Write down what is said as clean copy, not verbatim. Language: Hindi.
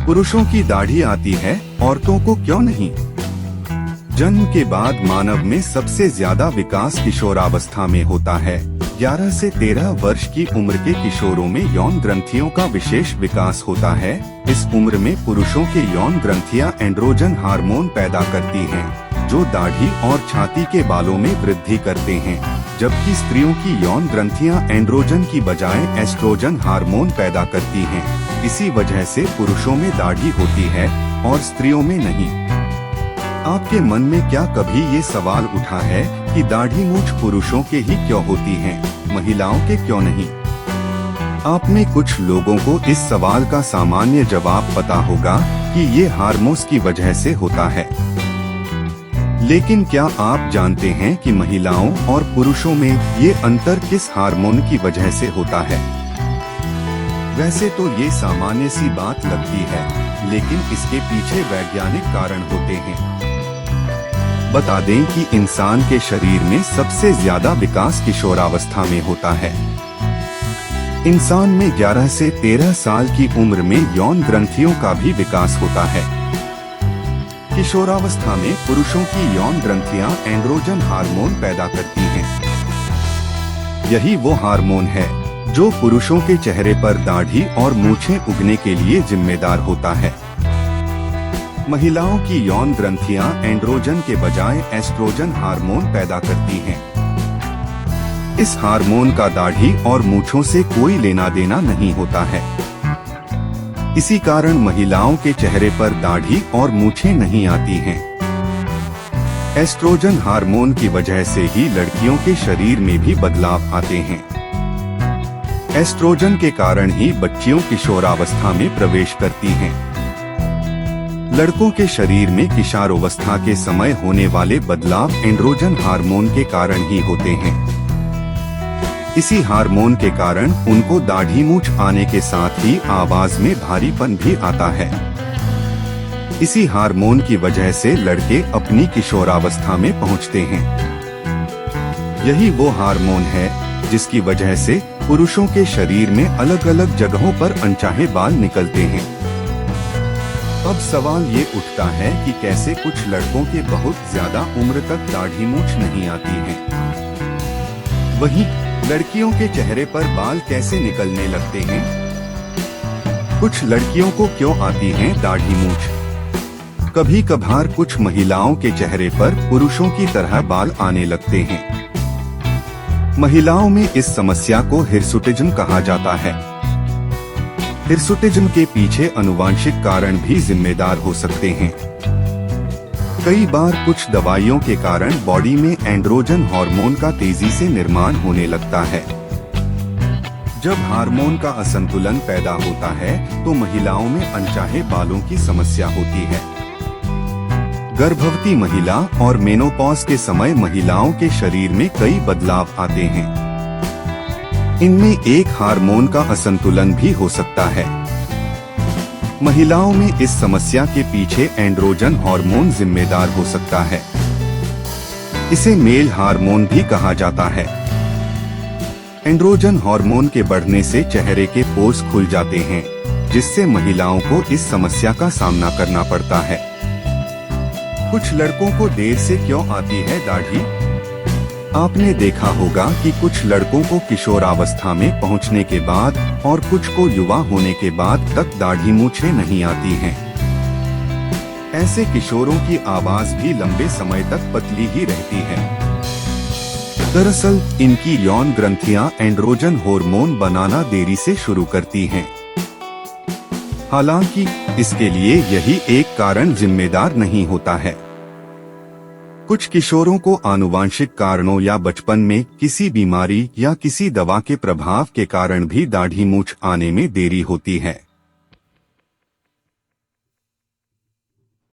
पुरुषों की दाढ़ी आती है, औरतों को क्यों नहीं? जन्म के बाद मानव में सबसे ज्यादा विकास किशोरावस्था में होता है। 11 से 13 वर्ष की उम्र के किशोरों में यौन ग्रंथियों का विशेष विकास होता है। इस उम्र में पुरुषों के यौन ग्रंथियां एंड्रोजन हार्मोन पैदा करती हैं, जो दाढ़ी और छाती के बालों में वृद्धि करते हैं, जबकि स्त्रियों की यौन ग्रंथियां एंड्रोजन की बजाय एस्ट्रोजन हार्मोन पैदा करती हैं। इसी वजह से पुरुषों में दाढ़ी होती है और स्त्रियों में नहीं। आपके मन में क्या कभी ये सवाल उठा है कि दाढ़ी मूंछ पुरुषों के ही क्यों होती है, महिलाओं के क्यों नहीं? आप में कुछ लोगों को इस सवाल का सामान्य जवाब पता होगा कि ये हार्मोन्स की वजह से होता है। लेकिन क्या आप जानते हैं कि महिलाओं और पुरुषों में ये अंतर किस हार्मोन की वजह से होता है? वैसे तो ये सामान्य सी बात लगती है, लेकिन इसके पीछे वैज्ञानिक कारण होते हैं। बता दें कि इंसान के शरीर में सबसे ज्यादा विकास किशोरावस्था में होता है। इंसान में 11 से 13 साल की उम्र में यौन ग्रंथियों का भी विकास होता है। किशोरावस्था में पुरुषों की यौन ग्रंथियां एंड्रोजन हार्मोन पैदा करती हैं। यही वो हार्मोन है जो पुरुषों के चेहरे पर दाढ़ी और मूछें उगने के लिए जिम्मेदार होता है। महिलाओं की यौन ग्रंथियां एंड्रोजन के बजाय एस्ट्रोजन हार्मोन पैदा करती हैं। इस हार्मोन का दाढ़ी और मूछों से कोई लेना देना नहीं होता है। इसी कारण महिलाओं के चेहरे पर दाढ़ी और मूछें नहीं आती हैं। एस्ट्रोजन हार्मोन की वजह से ही लड़कियों के शरीर में भी बदलाव आते हैं। एस्ट्रोजन के कारण ही बच्चियों किशोरावस्था में प्रवेश करती हैं। लड़कों के शरीर में किशोरावस्था के समय होने वाले बदलाव एंड्रोजन हार्मोन के कारण ही होते हैं। इसी हार्मोन के कारण उनको दाढ़ी मूंछ आने के साथ ही आवाज में भारीपन भी आता है। इसी हार्मोन की वजह से लड़के अपनी किशोरावस्था में पहुंचते हैं। यही वो हार्मोन है जिसकी वजह से पुरुषों के शरीर में अलग अलग जगहों पर अनचाहे बाल निकलते हैं। अब सवाल ये उठता है कि कैसे कुछ लड़कों के बहुत ज्यादा उम्र तक दाढ़ी मूंछ नहीं आती है, वहीं लड़कियों के चेहरे पर बाल कैसे निकलने लगते हैं? कुछ लड़कियों को क्यों आती है दाढ़ी मूंछ? कभी कभार कुछ महिलाओं के चेहरे पर पुरुषों की तरह बाल आने लगते हैं। महिलाओं में इस समस्या को हिर्सुटिज्म कहा जाता है। हिर्सुटिज्म के पीछे आनुवांशिक कारण भी जिम्मेदार हो सकते हैं। कई बार कुछ दवाइयों के कारण बॉडी में एंड्रोजन हार्मोन का तेजी से निर्माण होने लगता है। जब हार्मोन का असंतुलन पैदा होता है तो महिलाओं में अनचाहे बालों की समस्या होती है। गर्भवती महिला और मेनोपॉज के समय महिलाओं के शरीर में कई बदलाव आते हैं। इनमें एक हार्मोन का असंतुलन भी हो सकता है। महिलाओं में इस समस्या के पीछे एंड्रोजन हार्मोन जिम्मेदार हो सकता है। इसे मेल हार्मोन भी कहा जाता है। एंड्रोजन हार्मोन के बढ़ने से चेहरे के पोर्स खुल जाते हैं, जिससे महिलाओं को इस समस्या का सामना करना पड़ता है। कुछ लड़कों को देर से क्यों आती है दाढ़ी? आपने देखा होगा कि कुछ लड़कों को किशोरावस्था में पहुंचने के बाद और कुछ को युवा होने के बाद तक दाढ़ी मूछें नहीं आती हैं। ऐसे किशोरों की आवाज भी लंबे समय तक पतली ही रहती है। दरअसल इनकी यौन ग्रंथियां एंड्रोजन हार्मोन बनाना देरी से शुरू करती हैं। हालांकि इसके लिए यही एक कारण जिम्मेदार नहीं होता है। कुछ किशोरों को आनुवांशिक कारणों या बचपन में किसी बीमारी या किसी दवा के प्रभाव के कारण भी दाढ़ी मूंछ आने में देरी होती है।